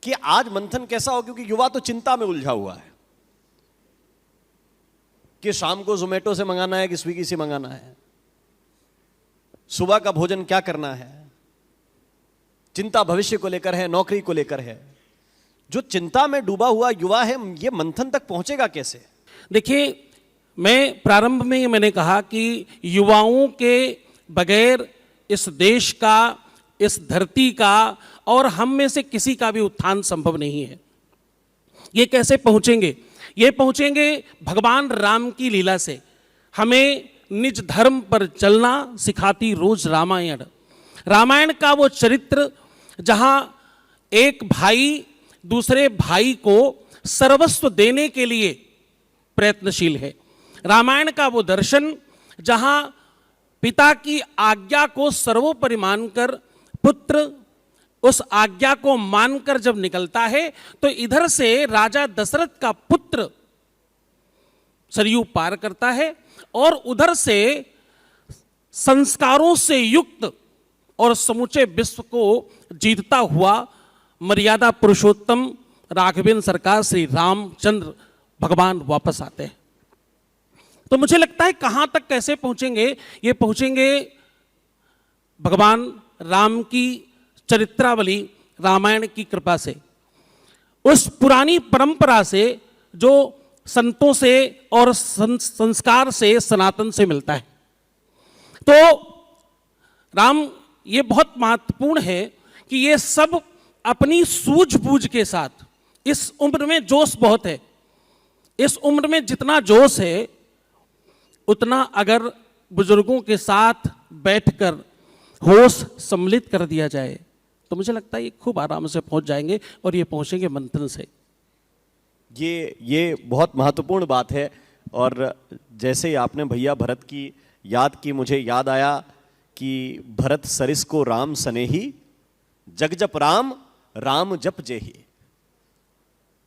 कि आज मंथन कैसा हो, क्योंकि युवा तो चिंता में उलझा हुआ है कि शाम को जोमेटो से मंगाना है कि स्विगी से मंगाना है, सुबह का भोजन क्या करना है, चिंता भविष्य को लेकर है, नौकरी को लेकर है। जो चिंता में डूबा हुआ युवा है, ये मंथन तक पहुंचेगा कैसे? देखिए, मैं प्रारंभ में मैंने कहा कि युवाओं के बगैर इस देश का, इस धरती का और हम में से किसी का भी उत्थान संभव नहीं है। ये कैसे पहुंचेंगे? ये पहुंचेंगे भगवान राम की लीला से। हमें निज धर्म पर चलना सिखाती रोज रामायण। रामायण का वो चरित्र जहां एक भाई दूसरे भाई को सर्वस्व देने के लिए प्रयत्नशील है। रामायण का वो दर्शन जहां पिता की आज्ञा को सर्वोपरि मानकर पुत्र उस आज्ञा को मानकर जब निकलता है, तो इधर से राजा दशरथ का पुत्र सरयू पार करता है और उधर से संस्कारों से युक्त और समूचे विश्व को जीतता हुआ मर्यादा पुरुषोत्तम राघवेंद्र सरकार श्री रामचंद्र भगवान वापस आते हैं। तो मुझे लगता है कहां तक कैसे पहुंचेंगे? ये पहुंचेंगे भगवान राम की चरित्रावली रामायण की कृपा से, उस पुरानी परंपरा से जो संतों से और संस्कार से, सनातन से मिलता है। तो राम, ये बहुत महत्वपूर्ण है कि ये सब अपनी सूझबूझ के साथ, इस उम्र में जोश बहुत है, इस उम्र में जितना जोश है उतना अगर बुजुर्गों के साथ बैठकर होश सम्मिलित कर दिया जाए तो मुझे लगता है ये खूब आराम से पहुंच जाएंगे और ये पहुंचेंगे मंथन से। ये बहुत महत्वपूर्ण बात है। और जैसे ही आपने भैया भरत की याद की, मुझे याद आया कि भरत सरिस को राम सनेही, जग जप राम राम जप जेही।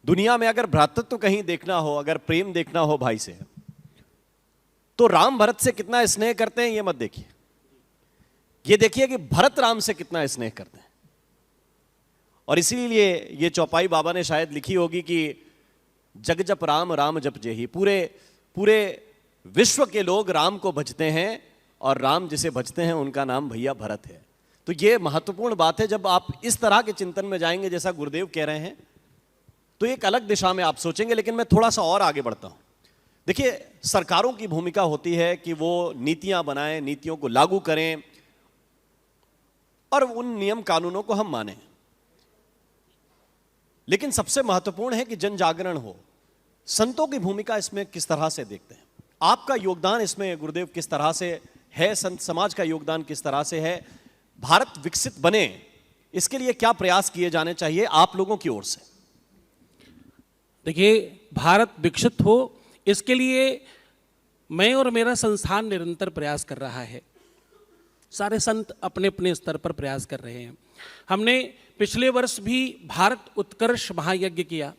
दुनिया में अगर भ्रातृत्व कहीं देखना हो, अगर प्रेम देखना हो भाई से, तो राम भरत से कितना स्नेह करते हैं ये मत देखिए, ये देखिए कि भरत राम से कितना स्नेह करते हैं। और इसीलिए ये चौपाई बाबा ने शायद लिखी होगी कि जग जप राम राम जप जेही। पूरे पूरे विश्व के लोग राम को भजते हैं और राम जिसे भजते हैं उनका नाम भैया भरत है। तो ये महत्वपूर्ण बात है। जब आप इस तरह के चिंतन में जाएंगे जैसा गुरुदेव कह रहे हैं, तो एक अलग दिशा में आप सोचेंगे। लेकिन मैं थोड़ा सा और आगे बढ़ता हूं। देखिए, सरकारों की भूमिका होती है कि वो नीतियां बनाएं, नीतियों को लागू करें और उन नियम कानूनों को हम मानें। लेकिन सबसे महत्वपूर्ण है कि जन जागरण हो। संतों की भूमिका इसमें किस तरह से देखते हैं? आपका योगदान इसमें गुरुदेव किस तरह से है? संत समाज का योगदान किस तरह से है? भारत विकसित बने, इसके लिए क्या प्रयास किए जाने चाहिए आप लोगों की ओर से? देखिए, भारत विकसित हो इसके लिए मैं और मेरा संस्थान निरंतर प्रयास कर रहा है। सारे संत अपने अपने स्तर पर प्रयास कर रहे हैं। हमने पिछले वर्ष भी भारत उत्कर्ष महायज्ञ किया।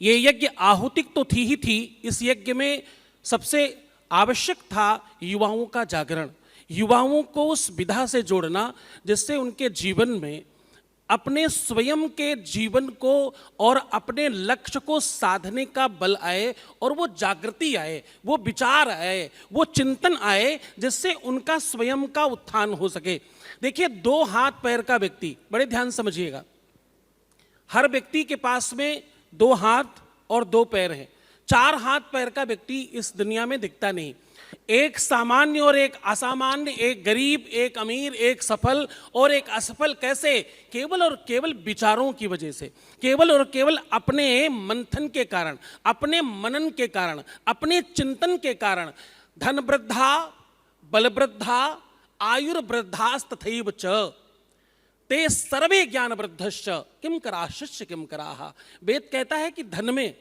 ये यज्ञ आहुतिक तो थी ही थी, इस यज्ञ में सबसे आवश्यक था युवाओं का जागरण, युवाओं को उस विधा से जोड़ना जिससे उनके जीवन में अपने स्वयं के जीवन को और अपने लक्ष्य को साधने का बल आए और वो जागृति आए, वो विचार आए, वो चिंतन आए, जिससे उनका स्वयं का उत्थान हो सके। देखिए, 2 हाथ पैर का व्यक्ति, बड़े ध्यान समझिएगा, हर व्यक्ति के पास में 2 हाथ और 2 पैर हैं। 4 हाथ पैर का व्यक्ति इस दुनिया में दिखता नहीं। एक सामान्य और एक असामान्य, एक गरीब, एक अमीर, एक सफल और एक असफल, कैसे? केवल और केवल विचारों की वजह से, केवल और केवल अपने मंथन के कारण, अपने मनन के कारण, अपने चिंतन के कारण। धन वृद्धा, बल वृद्धा, आयुर्वृद्धास्तथैव च ते सर्वे ज्ञान वृद्धश्च किम कराश्च किम कराह। वेद कहता है कि धन में,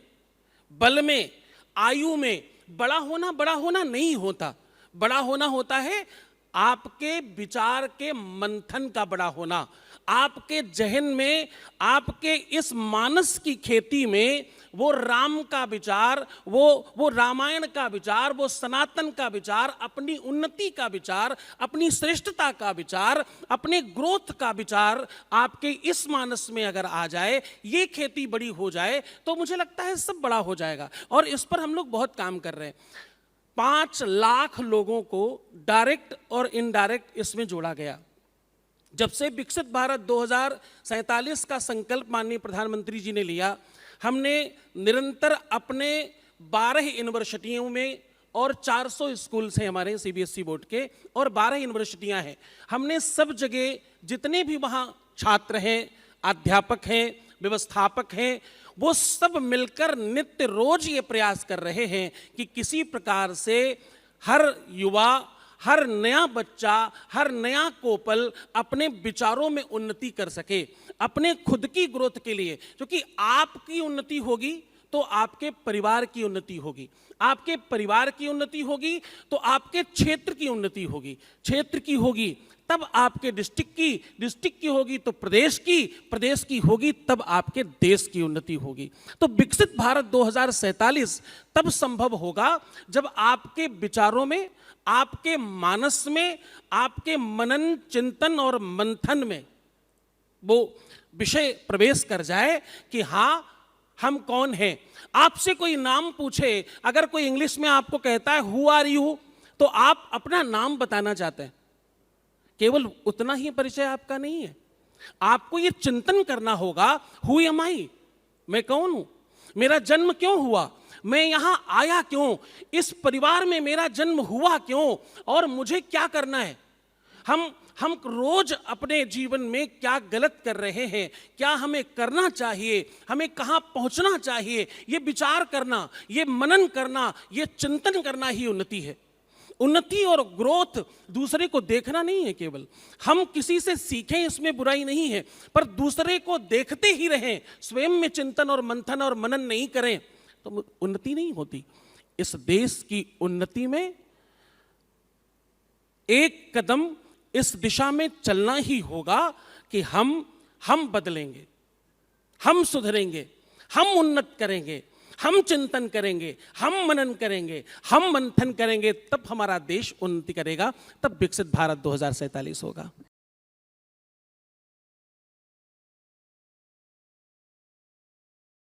बल में, आयु में बड़ा होना नहीं होता। बड़ा होना होता है आपके विचार के मंथन का बड़ा होना, आपके जहन में, आपके इस मानस की खेती में वो राम का विचार, वो रामायण का विचार, वो सनातन का विचार, अपनी उन्नति का विचार, अपनी श्रेष्ठता का विचार, अपने ग्रोथ का विचार आपके इस मानस में अगर आ जाए, ये खेती बड़ी हो जाए, तो मुझे लगता है सब बड़ा हो जाएगा। और इस पर हम लोग बहुत काम कर रहे हैं। 5 लाख लोगों को डायरेक्ट और इनडायरेक्ट इसमें जोड़ा गया। जब से विकसित भारत 2047 का संकल्प माननीय प्रधानमंत्री जी ने लिया, हमने निरंतर अपने 12 यूनिवर्सिटियों में, और 400 स्कूल्स हैं हमारे सीबीएसई बोर्ड के, और 12 यूनिवर्सिटियां हैं, हमने सब जगह जितने भी वहाँ छात्र हैं, अध्यापक हैं, व्यवस्थापक हैं, वो सब मिलकर नित्य रोज ये प्रयास कर रहे हैं कि किसी प्रकार से हर युवा, हर नया बच्चा, हर नया कोपल अपने विचारों में उन्नति कर सके, अपने खुद की ग्रोथ के लिए। क्योंकि आपकी उन्नति होगी तो आपके परिवार की उन्नति होगी, आपके परिवार की उन्नति होगी तो आपके क्षेत्र की उन्नति होगी, क्षेत्र की होगी तब आपके डिस्ट्रिक्ट की होगी तो प्रदेश की होगी तब आपके देश की उन्नति होगी। तो विकसित भारत 2047 तब संभव होगा जब आपके विचारों में, आपके मानस में, आपके मनन, चिंतन और मंथन में वो विषय प्रवेश कर जाए कि हाँ, हम कौन हैं। आपसे कोई नाम पूछे, अगर कोई इंग्लिश में आपको कहता है हु आर यू, तो आप अपना नाम बताना चाहते हैं, केवल उतना ही परिचय आपका नहीं है। आपको ये चिंतन करना होगा, हु एम आई, मैं कौन हूं, मेरा जन्म क्यों हुआ, मैं यहां आया क्यों, इस परिवार में मेरा जन्म हुआ क्यों, और मुझे क्या करना है। हम रोज अपने जीवन में क्या गलत कर रहे हैं, क्या हमें करना चाहिए, हमें कहां पहुंचना चाहिए, ये विचार करना, ये मनन करना, ये चिंतन करना ही उन्नति है। उन्नति और ग्रोथ दूसरे को देखना नहीं है केवल, हम किसी से सीखें इसमें बुराई नहीं है, पर दूसरे को देखते ही रहें, स्वयं में चिंतन और मंथन और मनन नहीं करें तो उन्नति नहीं होती। इस देश की उन्नति में एक कदम इस दिशा में चलना ही होगा कि हम बदलेंगे, हम सुधरेंगे, हम उन्नत करेंगे, हम चिंतन करेंगे, हम मनन करेंगे, हम मंथन करेंगे, तब हमारा देश उन्नति करेगा, तब विकसित भारत 2047 होगा।